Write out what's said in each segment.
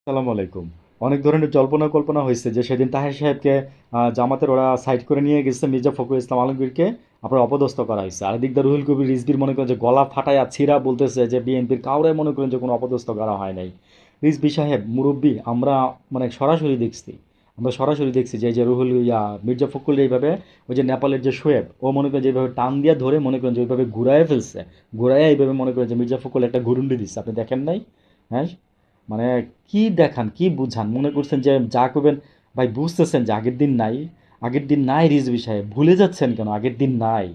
আসসালামু আলাইকুম। অনেক ধরনের জল্পনা কল্পনা হয়েছে যে সেদিন তাহের সাহেবকে জামাতের ওরা সাইড করে নিয়ে গেছে, মির্জা ফখরুল ইসলাম আলমগীরকে আপনার অপদস্থ করা হয়েছে। আর এদিক দিয়ে রুহুল কবির রিজভির মনে করেন যে গলা ফাটায়া ছিঁড়া বলতেছে যে বিএনপির কাউরে মনে করেন যে কোনো অপদস্থ করা হয় নাই। রিজভি সাহেব মুরব্বী, আমরা মানে সরাসরি দেখছি, আমরা সরাসরি দেখছি যে এই যে রুহুল মির্জা ফখরুল এইভাবে ওই যে নেপালের যে শোয়েব ও মনে করেন যে এইভাবে টান দিয়া ধরে মনে করেন যে ওইভাবে ঘুরায় ফেলছে, ঘুরাইয়া এইভাবে মনে করেন যে মির্জা ফখরুল একটা ঘুরুন্ডি দিচ্ছে, আপনি দেখেন নাই? হ্যাঁ, মানে কি দেখান কি বুঝান মনে করছেন যে যা করবেন। ভাই বুঝতেছেন যে আগের দিন নাই, আগের দিন নাই রিজভী সাহেব, ভুলে যাচ্ছেন কেন? আগের দিন নাই,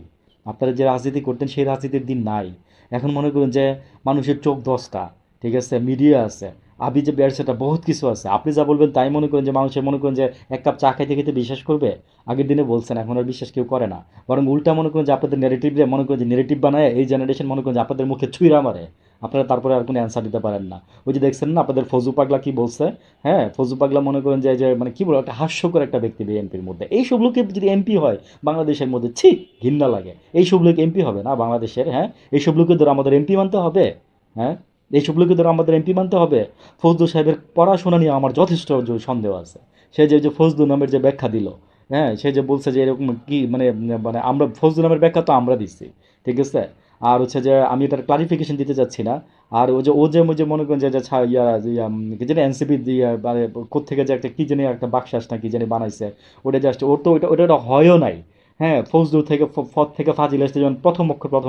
আপনারা যে রাজনীতি করতেন সেই রাজনীতির দিন নাই। এখন মনে করুন যে মানুষের চোখ 10টা, ঠিক আছে, মিডিয়া আছে, আবি যে সেটা বহুত কিছু আছে, আপনি যা বলবেন তাই মনে করেন যে মানুষের মনে করেন যে এক কাপ চা খাইতে খেতে বিশ্বাস করবে। আগের দিনে বলছেন, এখন আর বিশ্বাস কেউ করে না। বরং উল্টা মনে করেন যে আপনাদের নেগেটিভ মনে করেন যে নেগেটিভ বানায় এই জেনারেশন মনে করেন যে আপনাদের মুখে ছুঁড়া মারে, আপনারা তারপরে আর কোনো অ্যান্সার দিতে পারেন না। ওই যে দেখছেন না আপনাদের ফজু পাগলা কি বলছে? হ্যাঁ, ফজু পাগলা মনে করেন যে যে মানে কি বলবো, একটা হাস্যকর একটা ব্যক্তি বিএনপির মধ্যে। এইসব লোকে যদি এমপি হয় বাংলাদেশের মধ্যে, ছি, ঘৃণা লাগে। এইসব লোক এমপি হবে না বাংলাদেশের? হ্যাঁ, এইসব লোকের ধরে আমাদের এমপি মানতে হবে? হ্যাঁ, এইসব লোকের ধরে আমাদের এমপি মানতে হবে? ফজলু সাহেবের পড়াশোনা নিয়ে আমার যথেষ্ট সন্দেহ আছে। সে যে যে ফজলু নামের যে ব্যাখ্যা দিল, হ্যাঁ, সে যে বলছে যে এরকম কি মানে মানে আমরা ফজলু নামের ব্যাখ্যা তো আমরা দিচ্ছি, ঠিক আছে। আর হচ্ছে যে আমি এটার ক্লারিফিকেশন দিতে চাচ্ছি না। আর ওই যে মনে করেন যে যে কি জানি এনসিপি মানে কোত্থেকে যে একটা কি জানি একটা বাকশাস না কি জানি বানাইছে, ওটা জাস্ট ওর তো ওটা হয়ও নাই। হ্যাঁ, ফজলুর থেকে ফত থেকে ফাজিল আসতে যখন প্রথম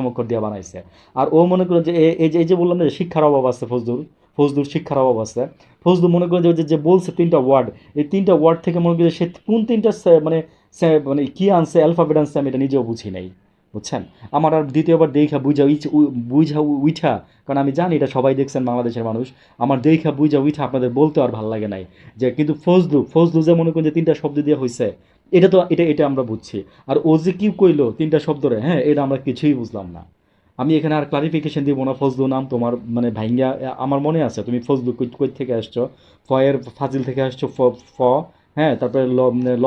অক্ষর দিয়ে বানাইছে। আর ও মনে করেন যে এই যে বললাম না যে শিক্ষার অভাব আছে ফজলুর শিক্ষার অভাব আছে। ফজলু মনে করেন যে ওই যে বলছে 3টা ওয়ার্ড, এই 3টা ওয়ার্ড থেকে মনে করেন যে সে কোন 3টা মানে মানে কি আনছে, অ্যালফাবেট আনছে, আমি এটা নিজেও বুঝি নাই, বুঝছেন। আমার আর দ্বিতীয়বার দেখা বুঝা উইঠা, কারণ আমি জানি এটা সবাই দেখছেন বাংলাদেশের মানুষ, আমার দেখা বুঝা উইঠা আপনাদের বলতে আর ভাল লাগে নাই যে কিন্তু ফজলু যে মনে করেন যে 3টা শব্দ দিয়ে হয়েছে, এটা তো এটা আমরা বুঝছি। আর ও যে কি কইলো 3টা শব্দরে, হ্যাঁ, এটা আমরা কিছুই বুঝলাম না। আমি এখানে আর ক্লারিফিকেশন দিব না। ফজলু নাম তোমার মানে ভাইঙ্গা, আমার মনে আছে তুমি ফজলু কই কই থেকে আসছো। ফয়ের ফাজিল থেকে আসছো ফ, হ্যাঁ, তারপরে ল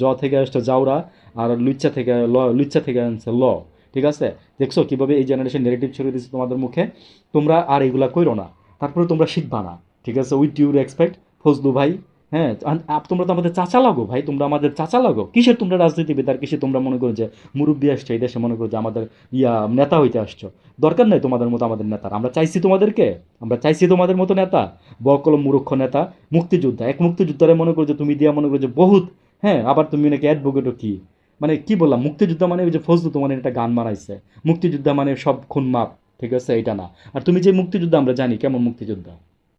জ থেকে আসছো জাউরা, আর লুচ্চা থেকে আনছে ল, ঠিক আছে। দেখছো কিভাবে এই জেনারেশন নেগেটিভ ছড়িয়ে দিচ্ছে তোমাদের মুখে? তোমরা আর এগুলা কইরো না, তারপরে তোমরা শিখবা না, ঠিক আছে, উইথ ডিউ রেসপেক্ট ফজলু ভাই। হ্যাঁ, তোমরা তো আমাদের চাচা লাগো ভাই, তোমরা আমাদের চাচা লাগো। কিসের তোমরা রাজনীতিবিদ আর কিসের তোমরা মনে করো যে মুরব্বী আসছে এই দেশে, মনে করো যে আমাদের নেতা হইতে আসছো। দরকার নাই তোমাদের মতো আমাদের নেতার, আমরা চাইছি তোমাদেরকে, আমরা চাইছি তোমাদের মতো নেতা, বকলম মূর্খ নেতা। মুক্তিযোদ্ধা, এক মুক্তিযোদ্ধারে মনে করো যে তুমি দিয়া মনে করো যে বহুত, হ্যাঁ, আবার তুমি নাকি অ্যাডভোকেটও কি, মানে কি বললাম, মুক্তিযোদ্ধা মানে ওই যে ফজলু তোমার একটা গান মারাইছে, মুক্তিযোদ্ধা মানে সব খুন মাপ, ঠিক আছে, এটা না। আর তুমি যে মুক্তিযোদ্ধা আমরা জানি কেমন মুক্তিযোদ্ধা।